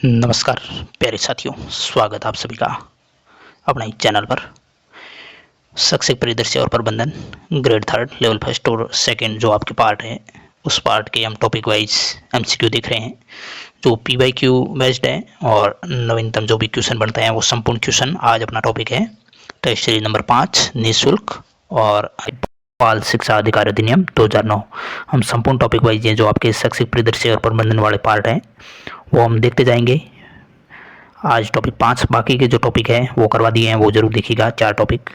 नमस्कार प्यारे साथियों, स्वागत आप सभी का अपना ही चैनल पर। शैक्षिक परिदृश्य और प्रबंधन ग्रेड थर्ड लेवल फर्स्ट और सेकंड जो आपके पार्ट है, उस पार्ट के हम टॉपिक वाइज एमसीक्यू देख रहे हैं जो पीवाईक्यू बेस्ड है और नवीनतम जो भी क्वेश्चन बनते हैं वो संपूर्ण क्वेश्चन। आज अपना टॉपिक है टेस्ट सीरीज नंबर 5 निःशुल्क और बाल शिक्षा अधिकार अधिनियम 2009। हम संपूर्ण टॉपिक वाइज जो आपके शैक्षिक परिदृश्य और प्रबंधन वाले पार्ट हैं वो हम देखते जाएंगे। आज टॉपिक 5, बाकी के जो टॉपिक हैं वो करवा दिए हैं, वो जरूर देखिएगा। 4 टॉपिक।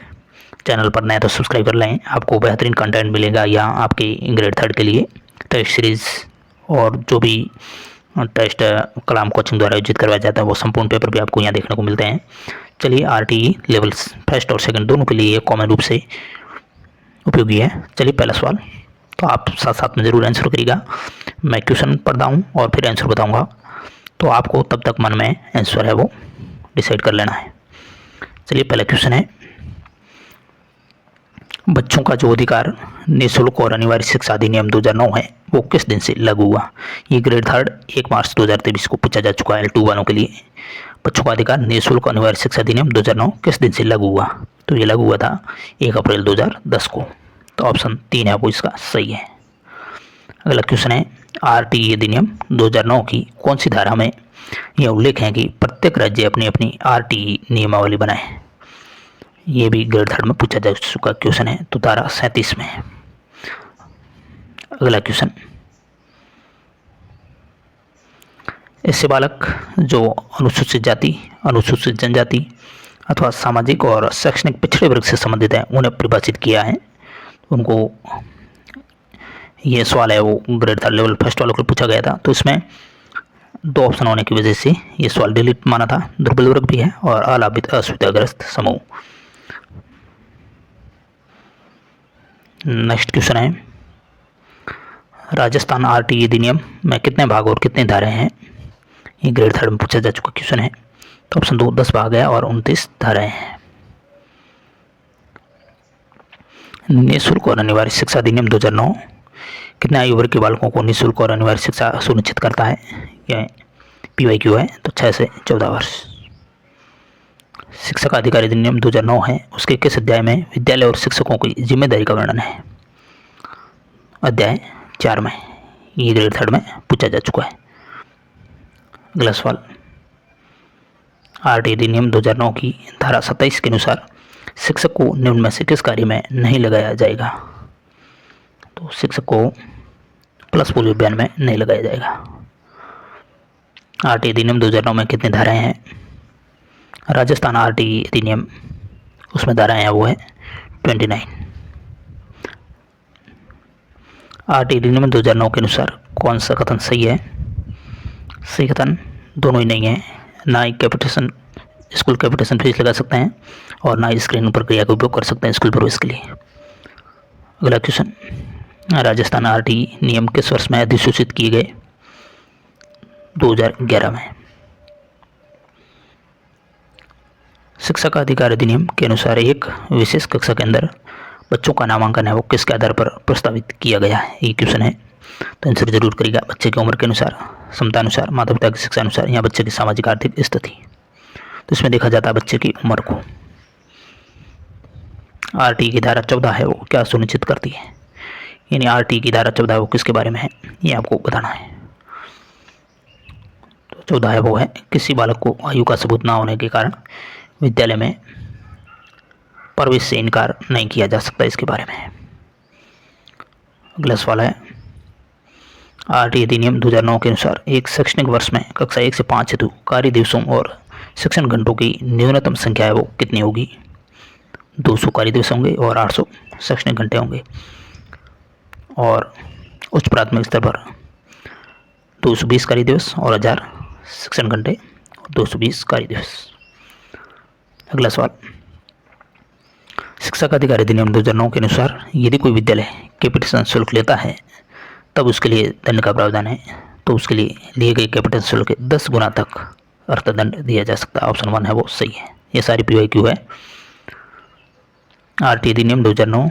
चैनल पर नए तो सब्सक्राइब कर लें, आपको बेहतरीन कंटेंट मिलेगा यहाँ आपके ग्रेड थर्ड के लिए। टेस्ट सीरीज़ और जो भी टेस्ट कलाम कोचिंग द्वारा आयोजित करवाया जाता है वो संपूर्ण पेपर भी आपको यहाँ देखने को मिलते हैं। चलिए, आरटीई लेवल फर्स्ट और सेकंड दोनों के लिए ये कॉमन रूप से उपयोगी है। चलिए, पहला सवाल तो आप साथ साथ में ज़रूर आंसर करिएगा। मैं क्वेश्चन पढ़ता हूँ और फिर आंसर बताऊँगा, तो आपको तब तक मन में आंसर है वो डिसाइड कर लेना है। चलिए, पहला क्वेश्चन है, बच्चों का जो अधिकार निःशुल्क और अनिवार्य शिक्षा अधिनियम 2009 है वो किस दिन से लागू हुआ? ये ग्रेड थर्ड 1 मार्च 2023 को पूछा जा चुका है L2 वालों के लिए। बच्चों का अधिकार निःशुल्क अनिवार्य शिक्षा अधिनियम 2009 किस दिन से लागू हुआ? तो ये लागू हुआ था 1 अप्रैल 2010 को। तो ऑप्शन 3 है वो इसका सही है। अगला क्वेश्चन है, आरटीई अधिनियम 2009 की कौन सी धारा में यह उल्लेख है कि प्रत्येक राज्य अपनी अपनी आरटीई नियमावली बनाए? ये भी ग्रेड थर्ड में पूछा जा चुका क्वेश्चन है, तो धारा 37 में है। अगला क्वेश्चन, ऐसे बालक जो अनुसूचित जाति, अनुसूचित जनजाति अथवा सामाजिक और शैक्षणिक पिछड़े वर्ग से संबंधित है उन्हें परिभाषित किया है। उनको ये सवाल है वो ग्रेड थर्ड लेवल फर्स्ट वालों को पूछा गया था, तो इसमें 2 ऑप्शन होने की वजह से ये सवाल डिलीट माना था। दुर्बल वर्ग भी है और अलाभित असुविधाग्रस्त समूह। नेक्स्ट क्वेश्चन है, राजस्थान आरटीई अधिनियम में कितने भाग और कितने धाराएं हैं? ये ग्रेड थर्ड में पूछा जा चुका क्वेश्चन है, तो ऑप्शन 2 10 भाग है और 29 धाराएं हैं। निःशुल्क और अनिवार्य शिक्षा अधिनियम 2009 कितने आयु वर्ग के बालकों को निःशुल्क और अनिवार्य शिक्षा सुनिश्चित करता है? यह पीवाईक्यू है, तो 6 से 14 वर्ष। शिक्षक अधिकार अधिनियम 2009 है, उसके किस अध्याय में विद्यालय और शिक्षकों की जिम्मेदारी का वर्णन है? अध्याय 4 में। ये ग्रेड थर्ड में पूछा जा चुका है। अगला सवाल, आरटीई अधिनियम 2009 की धारा 27 के अनुसार शिक्षक को निम्न में से किस कार्य में नहीं लगाया जाएगा? तो शिक्षक को प्लस पोलियो अभियान में नहीं लगाया जाएगा। आरटीई अधिनियम 2009 में कितनी धाराएं हैं? राजस्थान आरटीई अधिनियम उसमें धाराएं हैं वो है 29। आरटीई अधिनियम 2009 के अनुसार कौन सा कथन सही है? सही कथन दोनों ही नहीं है। ना ही कैपिटेशन स्कूल कैपिटेशन फीस लगा सकते हैं और ना ही स्क्रीनिंग प्रक्रिया का उपयोग कर सकते हैं स्कूल प्रवेश के लिए। अगला क्वेश्चन, राजस्थान आरटीई नियम किस वर्ष में अधिसूचित किए गए? 2011 में। शिक्षा का अधिकार अधिनियम के अनुसार एक विशेष कक्षा के अंदर बच्चों का नामांकन है वो किसके आधार पर प्रस्तावित किया गया है? ये क्वेश्चन है, तो आंसर जरूर करिएगा। बच्चे की उम्र के अनुसार, क्षमता अनुसार, माता पिता की शिक्षा अनुसार या बच्चे की सामाजिक आर्थिक स्थिति। तो इसमें देखा जाता है बच्चे की उम्र को। आरटीई की धारा 14 है वो क्या सुनिश्चित करती है? यानी आरटीई की धारा 14 है वो किसके बारे में है, ये आपको बताना है। तो 14 है वो है, किसी बालक को आयु का सबूत ना होने के कारण विद्यालय में प्रवेश से इनकार नहीं किया जा सकता, इसके बारे में। अगला सवाल है, आरटीई अधिनियम 2009 के अनुसार एक शैक्षणिक वर्ष में कक्षा 1 से 5 हेतु कार्य दिवसों और शिक्षण घंटों की न्यूनतम संख्या है वो कितनी होगी? 200 कार्य दिवस होंगे और 800 शैक्षणिक घंटे होंगे। और उच्च प्राथमिक स्तर पर 220 कार्य दिवस और 1000 शिक्षण घंटे, 220 कार्य दिवस। अगला सवाल, शिक्षा का अधिकार अधिनियम 2009 के अनुसार यदि कोई विद्यालय कैपिटेशन शुल्क लेता है तब उसके लिए दंड का प्रावधान है, तो उसके लिए लिए गए कैपिटेशन शुल्क के 10 गुना तक अर्थदंड दिया जा सकता है। ऑप्शन 1 है वो सही है। ये सारी पीवाईक्यू है। आरटीई अधिनियम 2009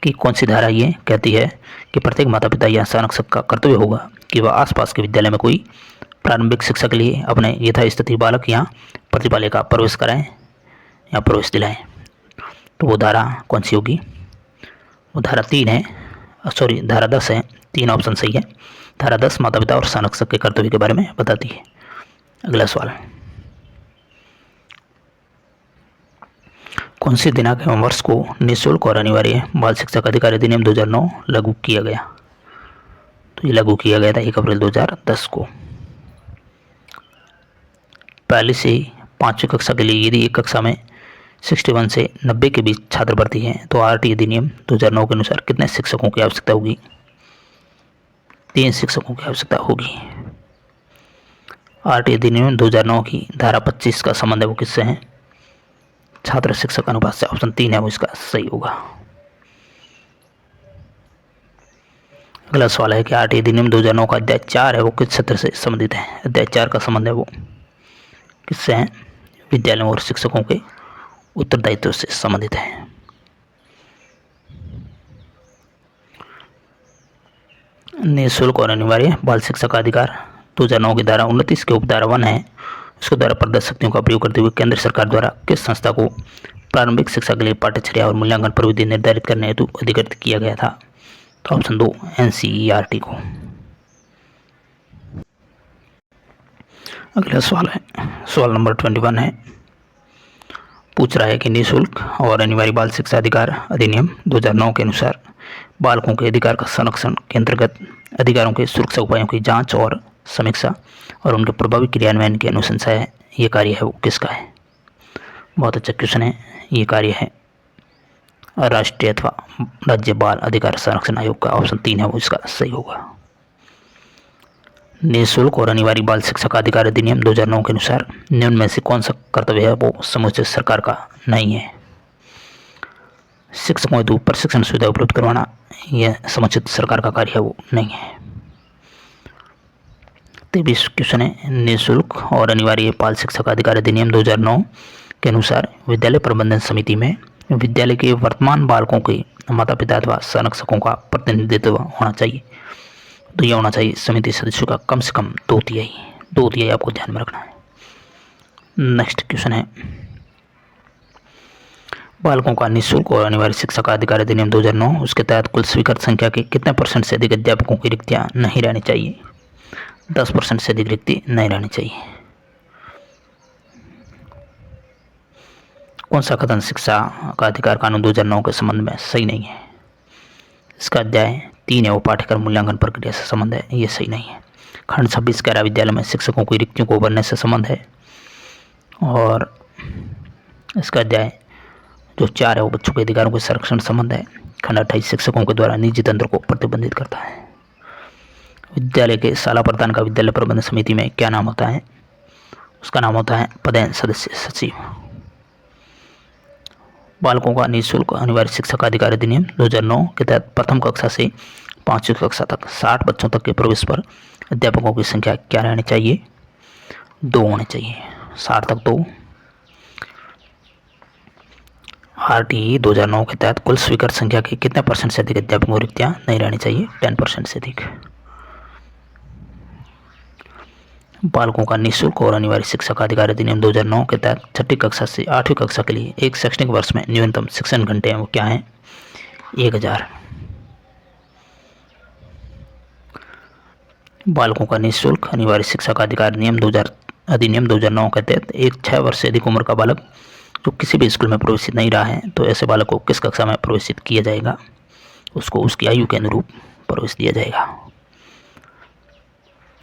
की कौन सी धारा ये कहती है कि प्रत्येक माता पिता या संरक्षक का कर्तव्य होगा कि वह आसपास के विद्यालय में कोई प्रारंभिक शिक्षा के लिए अपने यथास्थिति बालक या प्रतिपालिका प्रवेश कराएं या प्रवेश दिलाएं। तो वो धारा कौन सी होगी? वो धारा 3 है, सॉरी धारा 10 है। 3 ऑप्शन सही है। धारा 10 माता पिता और संरक्षक के कर्तव्य के बारे में बताती है। अगला सवाल, कौन से दिनांक एवं वर्ष को निःशुल्क और अनिवार्य बाल शिक्षा का अधिकार अधिनियम 2009 लागू किया गया? तो ये लागू किया गया था 1 अप्रैल 2010 को। पहली से 5वीं कक्षा के लिए यदि एक कक्षा में 61 से 90 के बीच छात्र भर्ती हैं तो आरटी अधिनियम 2009 के अनुसार कितने शिक्षकों की आवश्यकता होगी? 3 शिक्षकों की आवश्यकता होगी। आरटी अधिनियम 2009 की धारा 25 का संबंध है वो किससे है? छात्र शिक्षक अनुपात से। ऑप्शन 3 है वो इसका सही होगा। अगला सवाल है कि आरटी अधिनियम 2009 का अध्याय 4 है वो किस क्षेत्र से संबंधित है? अध्याय 4 का संबंध है वो किससे है? विद्यालयों और शिक्षकों के उत्तरदायित्व से संबंधित है। निःशुल्क और अनिवार्य बाल शिक्षा का अधिकार 2009 की धारा 29 के उपधारा 1 है। उसके द्वारा प्रदत्त शक्तियों का प्रयोग करते हुए केंद्र सरकार द्वारा किस संस्था को प्रारंभिक शिक्षा के लिए पाठ्यचर्या और मूल्यांकन प्रविधि निर्धारित करने हेतु अधिकृत किया गया था? तो ऑप्शन 2 एनसीईआरटी को। अगला सवाल है, सवाल नंबर 21 है, पूछ रहा है कि निःशुल्क और अनिवार्य बाल शिक्षा अधिकार अधिनियम 2009 के अनुसार बालकों के अधिकार का संरक्षण के अंतर्गत अधिकारों के सुरक्षा उपायों की जांच और समीक्षा और उनके प्रभावी क्रियान्वयन की अनुशंसा है, ये कार्य है वो किसका है? बहुत अच्छा क्वेश्चन है। ये कार्य है राष्ट्रीय अथवा राज्य बाल अधिकार संरक्षण आयोग का। ऑप्शन 3 है वो इसका सही होगा। निःशुल्क और अनिवार्य बाल शिक्षा का अधिकार अधिनियम 2009 के अनुसार निम्न में से कौन सा कर्तव्य है वो समुचित सरकार का नहीं है? शिक्षकों हेतु प्रशिक्षण सुविधा उपलब्ध करवाना यह समुचित सरकार का कार्य है वो नहीं है। 23 क्वेश्चन है, निःशुल्क और अनिवार्य बाल शिक्षा का अधिकार अधिनियम 2009 के अनुसार विद्यालय प्रबंधन समिति में विद्यालय के वर्तमान बालकों के माता पिता अथवा संरक्षकों का प्रतिनिधित्व होना चाहिए। तो यह होना चाहिए समिति सदस्यों का कम से कम 2/3 आपको ध्यान में रखना है। नेक्स्ट क्वेश्चन है, बालकों का निःशुल्क और अनिवार्य शिक्षा का अधिकार अधिनियम 2009 उसके तहत कुल स्वीकृत संख्या के कितने % से अधिक अध्यापकों की रिक्तियां नहीं रहनी चाहिए? 10% से अधिक रिक्ति नहीं रहनी चाहिए। कौन सा कथन शिक्षा का अधिकार कानून 2009 के संबंध में सही नहीं है? इसका अध्याय 3 है वो पाठ्यक्रम मूल्यांकन प्रक्रिया से संबंध है, ये सही नहीं है। खंड 26 कारा विद्यालय में शिक्षकों की रिक्तियों को भरने से संबंध है। और इसका अध्याय जो 4 है वो बच्चों के अधिकारों के संरक्षण संबंध है। खंड 28 शिक्षकों के द्वारा निजी तंत्र को प्रतिबंधित करता है। विद्यालय के शाला प्रधान का विद्यालय प्रबंधन समिति में क्या नाम होता है? उसका नाम होता है पदेन सदस्य सचिव। बालकों का निःशुल्क अनिवार्य शिक्षा का अधिकार अधिनियम 2009 के तहत प्रथम कक्षा से 5वीं कक्षा तक 60 बच्चों तक के प्रवेश पर अध्यापकों की संख्या क्या रहनी चाहिए? 2 होनी चाहिए। 60 तक 2। आरटीई 2009 के तहत कुल स्वीकृत संख्या के कितने % से अधिक अध्यापकों की रिक्तियां नहीं रहनी चाहिए? 10% से अधिक। बालकों का निःशुल्क और अनिवार्य शिक्षा का अधिकार अधिनियम 2009 के तहत 6ठी कक्षा से 8वीं कक्षा के लिए एक शैक्षणिक वर्ष में न्यूनतम शिक्षण घंटे हैं वो क्या हैं? 1000। बालकों का निःशुल्क अनिवार्य शिक्षा का अधिकार अधिनियम 2009 के तहत एक 6 वर्ष से अधिक उम्र का बालक जो किसी भी स्कूल में प्रवेशित नहीं रहा है तो ऐसे बालक को किस कक्षा में प्रवेशित किया जाएगा? उसको उसकी आयु के अनुरूप प्रवेश दिया जाएगा।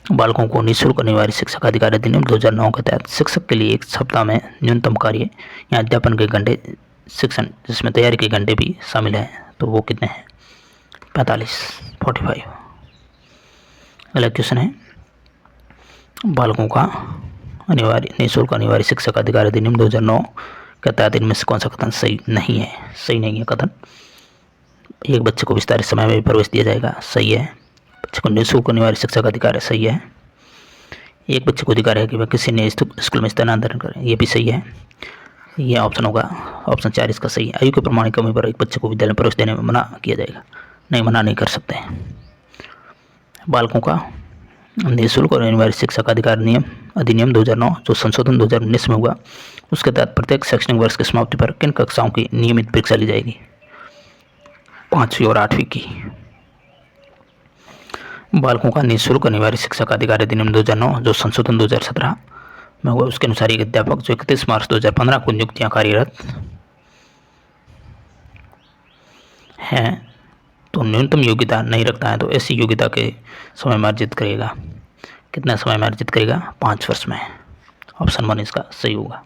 बालकों को निःशुल्क अनिवार्य शिक्षा का अधिकार अधिनियम 2009 के तहत शिक्षक के लिए एक सप्ताह में न्यूनतम कार्य या अध्यापन के घंटे शिक्षण जिसमें तैयारी के घंटे भी शामिल हैं तो वो कितने हैं? 45। अगला क्वेश्चन है, बालकों का निःशुल्क अनिवार्य शिक्षा का अधिकार अधिनियम 2009 के तहत इनमें से कौन सा कथन सही नहीं है? सही नहीं है कथन। एक बच्चे को विस्तारित समय में प्रवेश दिया जाएगा, सही है। बच्चे को निःशुल्क अनिवार्य शिक्षा का अधिकार है, सही है। एक बच्चे को अधिकार है कि वह किसी नए स्कूल में स्थानांतरण करें, ये भी सही है। यह ऑप्शन होगा, ऑप्शन 4 इसका सही है। आयु के प्रमाण की कमी पर एक बच्चे को विद्यालय में प्रवेश देने में मना किया जाएगा, नहीं मना नहीं कर सकते। बालकों का निःशुल्क और अनिवार्य शिक्षा का अधिकार नियम अधिनियम 2009 जो संशोधन 2019 में हुआ, उसके तहत प्रत्येक शैक्षणिक वर्ष की समाप्ति पर किन कक्षाओं की नियमित परीक्षा ली जाएगी? 5वीं और 8वीं की। बालकों का निःशुल्क अनिवार्य शिक्षा का अधिकार अधिनियम 2009 जो संशोधन 2017 में हुआ, उसके अनुसार एक अध्यापक जो 31 मार्च 2015 को नियुक्तियां कार्यरत हैं तो न्यूनतम योग्यता नहीं रखता है तो ऐसी योग्यता के समय में अर्जित करेगा। कितना समय में अर्जित करेगा? 5 वर्ष में। ऑप्शन 1 इसका सही होगा।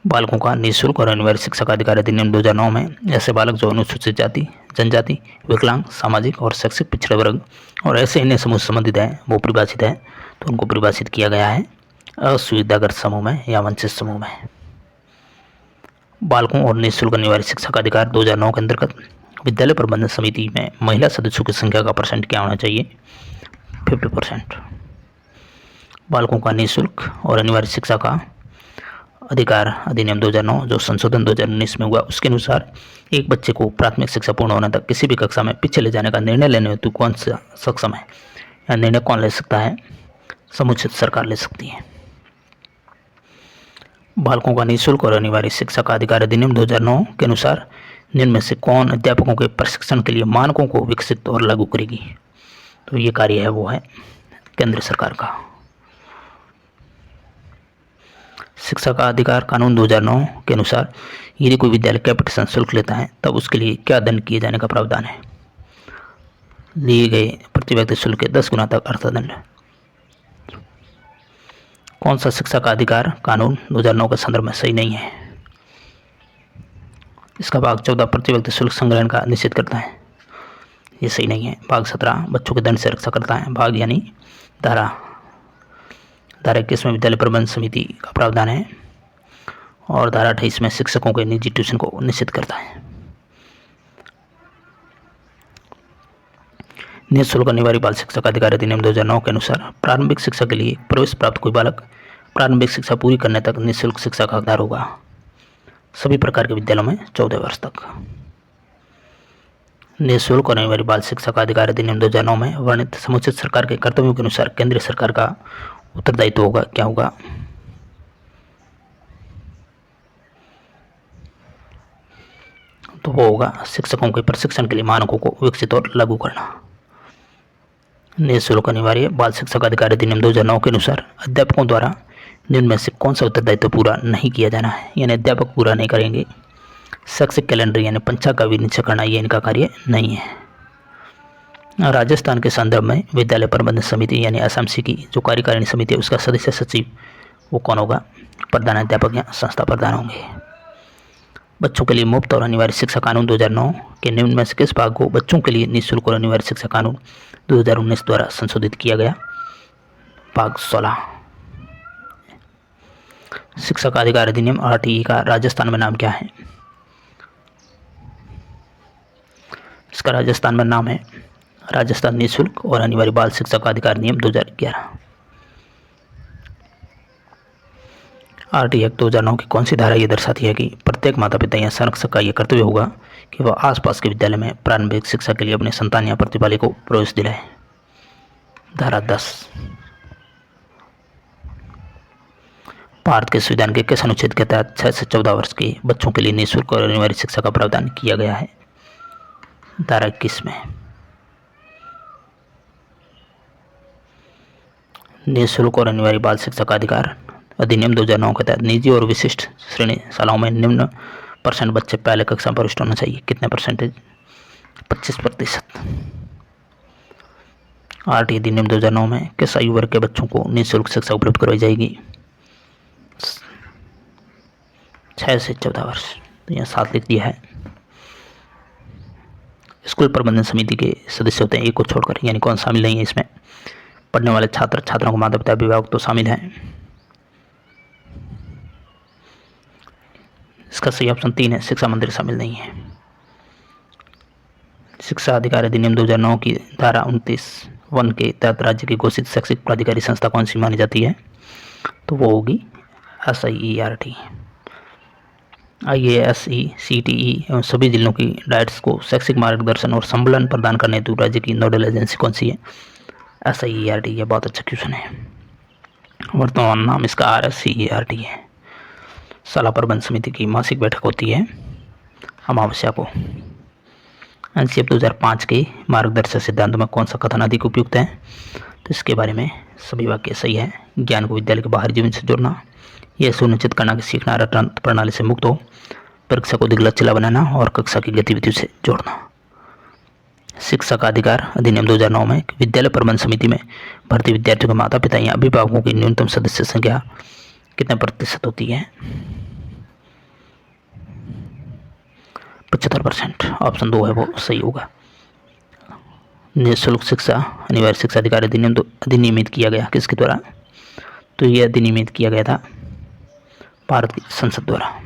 बालकों का निःशुल्क और अनिवार्य शिक्षा का अधिकार अधिनियम 2009 में ऐसे बालक जो अनुसूचित जाति, जनजाति, विकलांग, सामाजिक और शैक्षिक पिछड़े वर्ग और ऐसे अन्य समूह से संबंधित हैं वो परिभाषित है, तो उनको परिभाषित किया गया है असुविधाग्रस्त समूह में या वंचित समूह में। बालकों और निःशुल्क अनिवार्य शिक्षा का अधिकार 2009 के अंतर्गत विद्यालय प्रबंधन समिति में महिला सदस्यों की संख्या का परसेंट क्या होना चाहिए? 50%। बालकों का निःशुल्क और अनिवार्य शिक्षा का अधिकार अधिनियम 2009 जो संशोधन 2019 में हुआ, उसके अनुसार एक बच्चे को प्राथमिक शिक्षा पूर्ण होने तक किसी भी कक्षा में पीछे ले जाने का निर्णय लेने हेतु कौन सा सक्षम है या निर्णय कौन ले सकता है? समुचित सरकार ले सकती है। बालकों का निःशुल्क और अनिवार्य शिक्षा का अधिकार अधिनियम 2009 के अनुसार निम्न में से कौन अध्यापकों के प्रशिक्षण के लिए मानकों को विकसित और लागू करेगी? तो ये कार्य है वो है केंद्र सरकार का। शिक्षा का अधिकार कानून 2009 के अनुसार यदि कोई विद्यालय कैपिटेशन शुल्क लेता है तब उसके लिए क्या दंड किए जाने का प्रावधान है? लिए गए प्रति व्यक्ति शुल्क के 10 गुना तक अर्थदंड। कौन सा शिक्षा का अधिकार कानून 2009 के संदर्भ में सही नहीं है? इसका भाग 14 प्रति व्यक्ति शुल्क संग्रहण का निषेध करता है, ये सही नहीं है। भाग 17 बच्चों के दंड से रक्षा करता है। भाग यानी धारा 21 में विद्यालय प्रबंधन समिति का प्रावधान है और धारा 28 में शिक्षकों के निजी ट्यूशन को निषेध करता है। निःशुल्क अनिवार्य बाल शिक्षा का अधिकार अधिनियम 2009 के अनुसार प्रारंभिक शिक्षा के लिए प्रवेश प्राप्त कोई बालक प्रारंभिक शिक्षा पूरी करने तक निःशुल्क शिक्षा का हकदार होगा, सभी प्रकार के विद्यालयों में 14 वर्ष तक। निःशुल्क और अनिवार्य बाल शिक्षा का अधिकार अधिनियम 2009 में वर्णित समुचित सरकार के कर्तव्यों के अनुसार केंद्र सरकार का उत्तरदायित्व होगा, क्या होगा? तो वो होगा शिक्षकों के प्रशिक्षण के लिए मानकों को विकसित और लागू करना। निःशुल्क अनिवार्य बाल शिक्षा का अधिकार अधिनियम 2009 के अनुसार अध्यापकों द्वारा निम्न में से कौन सा उत्तरदायित्व पूरा नहीं किया जाना है, यानी अध्यापक पूरा नहीं करेंगे? शैक्षिक कैलेंडर यानी पंचांग का विनिश्चय करना, ये इनका कार्य नहीं है। राजस्थान के संदर्भ में विद्यालय प्रबंधन समिति यानी एसएमसी की जो कार्यकारिणी समिति है उसका सदस्य सचिव वो कौन होगा? प्रधानाध्यापक या संस्था प्रधान होंगे। बच्चों के लिए मुफ्त और अनिवार्य शिक्षा कानून 2009 के निम्न में से किस भाग को बच्चों के लिए निःशुल्क और अनिवार्य शिक्षा कानून 2019 द्वारा संशोधित किया गया? भाग 16। शिक्षा का अधिकार अधिनियम आरटीई का राजस्थान में नाम क्या है? इसका राजस्थान में नाम है राजस्थान निःशुल्क और अनिवार्य बाल शिक्षा का अधिकार नियम 2011। आरटीई एक्ट 2009 की कौन सी धारा ये दर्शाती है कि प्रत्येक माता पिता या संरक्षक का यह कर्तव्य होगा कि वह आसपास के विद्यालय में प्रारंभिक शिक्षा के लिए अपने संतान या प्रतिपाली को प्रवेश दिलाए? धारा 10। भारत के संविधान के किस अनुच्छेद के तहत 6 से 14 वर्ष के बच्चों के लिए निःशुल्क और अनिवार्य शिक्षा का प्रावधान किया गया है? धारा 21 में। निःशुल्क और अनिवार्य बाल शिक्षा का अधिकार अधिनियम 2009 के तहत निजी और विशिष्ट श्रेणी शालाओं में निम्न % बच्चे पहले कक्षा में प्रविष्ट होना चाहिए, कितने %? 25%। आरटीई अधिनियम 2009 में किस आयु वर्ग के बच्चों को निःशुल्क शिक्षा उपलब्ध करवाई जाएगी? 6 से 14 वर्ष। तो यहाँ 7 लिख दिया है। स्कूल प्रबंधन समिति के सदस्य होते हैं एक को छोड़कर, यानी कौन शामिल नहीं है इसमें? पढ़ने वाले छात्र छात्राओं को माता पिता अभिभावक तो शामिल हैं। इसका सही ऑप्शन 3 है, शिक्षा मंदिर शामिल नहीं है। शिक्षा अधिकार अधिनियम 2009 की धारा 29(1) के तहत राज्य की घोषित शैक्षिक प्राधिकारी संस्था कौन सी मानी जाती है? तो वो होगी SIERT। IASE CTE एवं सभी जिलों की डाइट्स को शैक्षिक मार्गदर्शन और संबलन प्रदान करने हेतु राज्य की नोडल एजेंसी कौन सी है? SIERT, ये बहुत अच्छा क्वेश्चन है। वर्तमान नाम इसका RSCERT है। सलाह प्रबंध समिति की मासिक बैठक होती है अमावस्या को। NCF 2005 के मार्गदर्शक सिद्धांतों में कौन सा कथन अधिक उपयुक्त है? तो इसके बारे में सभी वाक्य सही है। ज्ञान को विद्यालय के बाहरी जीवन से जोड़ना, यह सुनिश्चित करना कि सीखना रटना प्रणाली से मुक्त हो, परीक्षा को अधिक लचीला बनाना और कक्षा की गतिविधियों से जोड़ना। शिक्षा का अधिकार अधिनियम 2009 में विद्यालय प्रबंध समिति में भर्ती विद्यार्थियों के माता पिता या अभिभावकों की न्यूनतम सदस्य संख्या कितने प्रतिशत होती है? 75%। ऑप्शन 2 है वो सही होगा। निःशुल्क शिक्षा अनिवार्य शिक्षा अधिकार अधिनियम अधिनियमित किया गया किसके द्वारा? तो यह अधिनियमित किया गया था भारत की संसद द्वारा।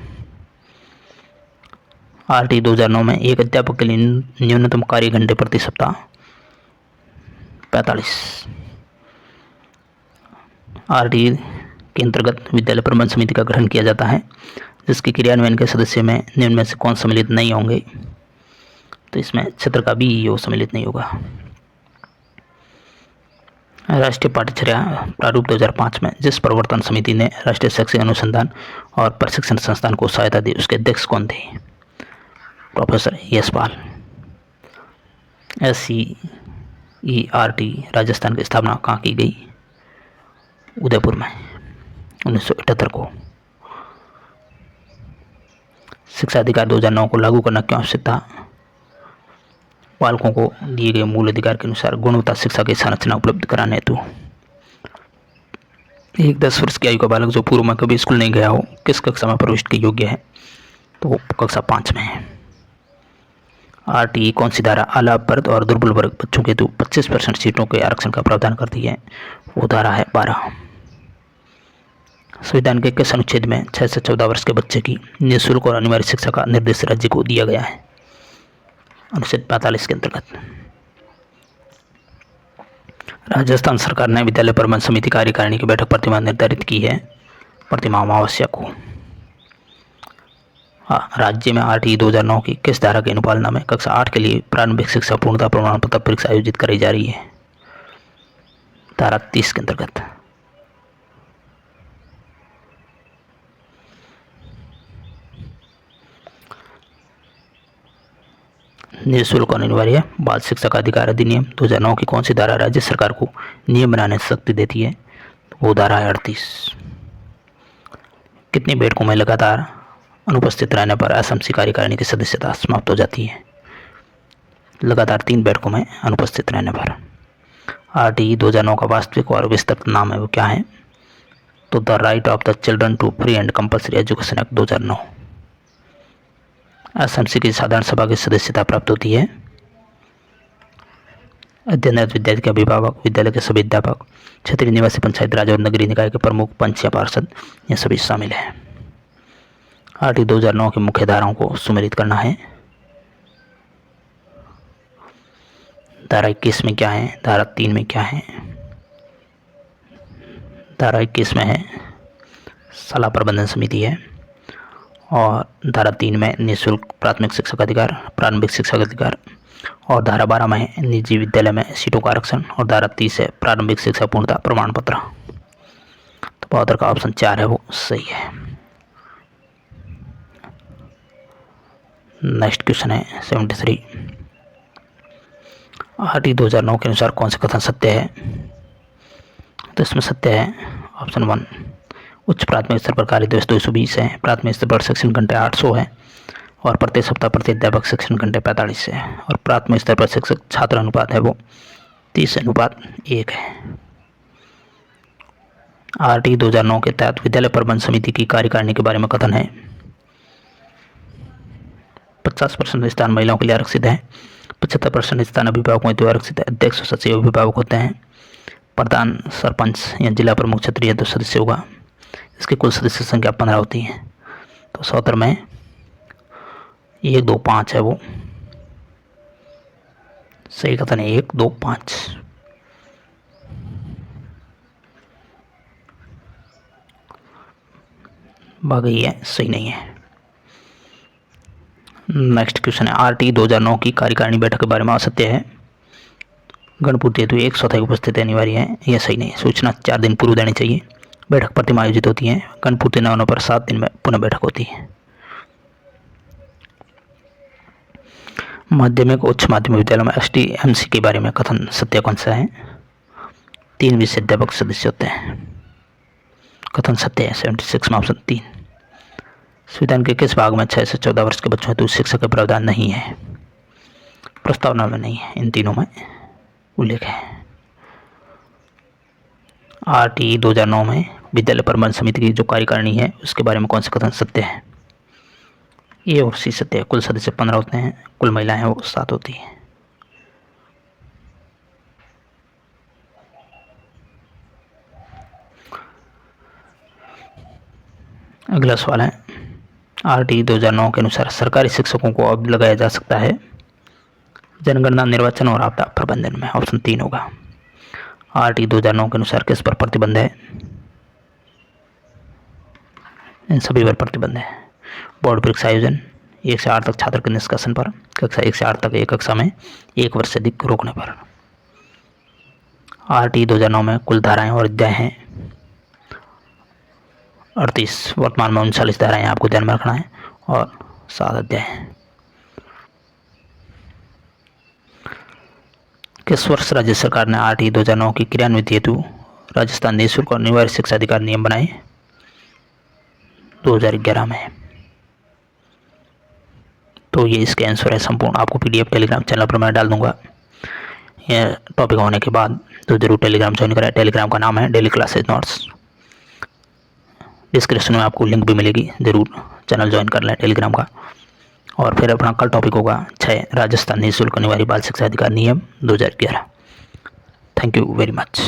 RT 2009 में एक अध्यापक के लिए न्यूनतम कार्य घंटे प्रति सप्ताह 45। RT के अंतर्गत विद्यालय प्रबंध समिति का गठन किया जाता है, जिसके क्रियान्वयन के सदस्य में निम्न में से कौन सम्मिलित नहीं होंगे? तो इसमें क्षेत्र का BEO सम्मिलित नहीं होगा। राष्ट्रीय पाठ्यचर्या प्रारूप 2005 में जिस प्रवर्तन समिति ने राष्ट्रीय शैक्षिक अनुसंधान और प्रशिक्षण संस्थान को सहायता दी, उसके अध्यक्ष कौन थे? प्रोफेसर यशपाल। SCERT राजस्थान की स्थापना कहाँ की गई? उदयपुर में 1978 को। शिक्षा अधिकार 2009 को लागू करना क्यों आवश्यक था? बालकों को दिए गए मूल अधिकार के अनुसार गुणवत्ता शिक्षा की संरचना उपलब्ध कराने हेतु। एक 10 वर्ष की आयु का बालक जो पूर्व में कभी स्कूल नहीं गया हो, किस कक्षा में प्रवेश के योग्य है? तो वो कक्षा 5 में है। RT कौन सी धारा अलाभप्रद और दुर्बल वर्ग बच्चों के हेतु 25% सीटों के आरक्षण का प्रावधान करती है? वो धारा है 12। संविधान के किस अनुच्छेद में 6 से 14 वर्ष के बच्चे की निःशुल्क और अनिवार्य शिक्षा का निर्देश राज्य को दिया गया है? अनुच्छेद 45 के अंतर्गत। राजस्थान सरकार ने विद्यालय प्रबंध समिति कार्यकारिणी की बैठक प्रतिमा निर्धारित की है प्रतिमा अमावस्या को। राज्य में RT 2009 की किस धारा की अनुपालना में कक्षा 8 के लिए प्रारंभिक शिक्षा पूर्णता प्रमाण पत्र परीक्षा आयोजित कराई जा रही है? धारा 30 के अंतर्गत। निःशुल्क और अनिवार्य बाल शिक्षा का अधिकार अधिनियम 2009 की कौन सी धारा राज्य सरकार को नियम बनाने से शक्ति देती है? वो धारा है 38। कितनी बैठकों में लगातार अनुपस्थित रहने पर SMC कार्यकारिणी की सदस्यता समाप्त हो जाती है? लगातार 3 बैठकों में अनुपस्थित रहने पर। RT 2009 का वास्तविक और विस्तृत नाम है वो क्या है? तो the right of the children to free and compulsory education act 2009। SMC की साधारण सभा की सदस्यता प्राप्त होती है अध्ययनरत विद्यार्थी के अभिभावक, विद्यालय के सभी अध्यापक, क्षेत्रीय निवासी पंचायत राज और नगरीय निकाय के प्रमुख, पंच या पार्षद, ये सभी शामिल हैं। RT 2009 की मुख्य धाराओं को सुमेलित करना है। धारा 21 में क्या है? धारा 3 में क्या है? धारा 21 में है सलाह प्रबंधन समिति है, और धारा 3 में निःशुल्क प्राथमिक शिक्षा का अधिकार, प्रारंभिक शिक्षा का अधिकार, और धारा 12 में है निजी विद्यालय में सीटों का आरक्षण, और धारा 30 है प्रारंभिक शिक्षा पूर्णता प्रमाण पत्र। तो बहादुर का ऑप्शन 4 है वो सही है। नेक्स्ट क्वेश्चन है 73। RT 2009 के अनुसार कौन सा कथन सत्य है? तो इसमें सत्य है ऑप्शन 1। उच्च प्राथमिक स्तर पर कार्य दिवस 220 है, प्राथमिक स्तर पर शिक्षण घंटे 800 है, और प्रति सप्ताह प्रति अध्यापक शिक्षण घंटे 45 है, और प्राथमिक स्तर पर शिक्षक छात्र अनुपात है वो 30:1 है। RT 2009 के तहत विद्यालय प्रबंध समिति की कार्यकारिणी के बारे में कथन है 50% स्थान महिलाओं के लिए आरक्षित है, 75% स्थान अभिभावकों हेतु आरक्षित है, अध्यक्ष और सचिव अभिभावक होते हैं, प्रधान सरपंच या जिला प्रमुख क्षेत्रीय हेतु सदस्य होगा। इसकी कुल सदस्य संख्या 15 होती है। तो 70 में 1 2 5 है वो सही कथन है, 1 2 5। बाकी है सही नहीं है। नेक्स्ट क्वेश्चन है RT 2009 की कार्यकारिणी बैठक के बारे में असत्य है। गणपूर्ति हेतु एक चौथाई की उपस्थिति अनिवार्य है, यह सही नहीं है। सूचना 4 दिन पूर्व देनी चाहिए। बैठक प्रतिमा आयोजित होती है, गणपूर्ति न होने पर 7 दिन में पुनः बैठक होती है। माध्यमिक उच्च माध्यमिक विद्यालय में STMC के बारे में कथन सत्य कौन सा है? 3 विषय अध्यापक सदस्य होते हैं, कथन सत्य है 76 में ऑप्शन 3। संविधान के किस भाग में 6 से 14 वर्ष के बच्चों हेतु शिक्षा का प्रावधान नहीं है? प्रस्तावना में नहीं है, इन तीनों में उल्लेख है। RTE 2009 में विद्यालय प्रबंधन समिति की जो कार्यकारिणी है उसके बारे में कौन सा कथन सत्य है? A और C सत्य है। कुल सदस्य 15 होते हैं, कुल महिलाएं हैं वो 7 होती हैं। अगला सवाल है, RTE 2009 के अनुसार सरकारी शिक्षकों को अब लगाया जा सकता है जनगणना, निर्वाचन और आपदा प्रबंधन में, ऑप्शन 3 होगा। RTE 2009 के अनुसार किस पर प्रतिबंध है? इन सभी पर प्रतिबंध है। बोर्ड परीक्षा आयोजन, 1 से 8 तक छात्र के निष्कासन पर, कक्षा 1 से 8 तक एक कक्षा में 1 वर्ष से अधिक रोकने पर। RTE 2009 में कुल धाराएं और अध्याय हैं 38, वर्तमान में 39 धाराएं आपको ध्यान में रखना है और 7 अध्याय हैं। किस वर्ष राज्य सरकार ने RTE 2009 की क्रियान्वित हेतु राजस्थान निःशुल्क और अनिवार्य शिक्षा अधिकार नियम बनाए? 2011 में। तो ये इसके आंसर है संपूर्ण। आपको PDF टेलीग्राम चैनल पर मैं डाल दूंगा। यह टॉपिक होने के बाद तो जरूर टेलीग्राम ज्वाइन करें। टेलीग्राम का नाम है डेली क्लासेज नोट्स। डिस्क्रिप्शन में आपको लिंक भी मिलेगी, जरूर चैनल ज्वाइन कर लें टेलीग्राम का। और फिर अपना कल टॉपिक होगा 6 राजस्थान निःशुल्क अनिवार्य बाल शिक्षा अधिकार नियम 2011। Thank you very much.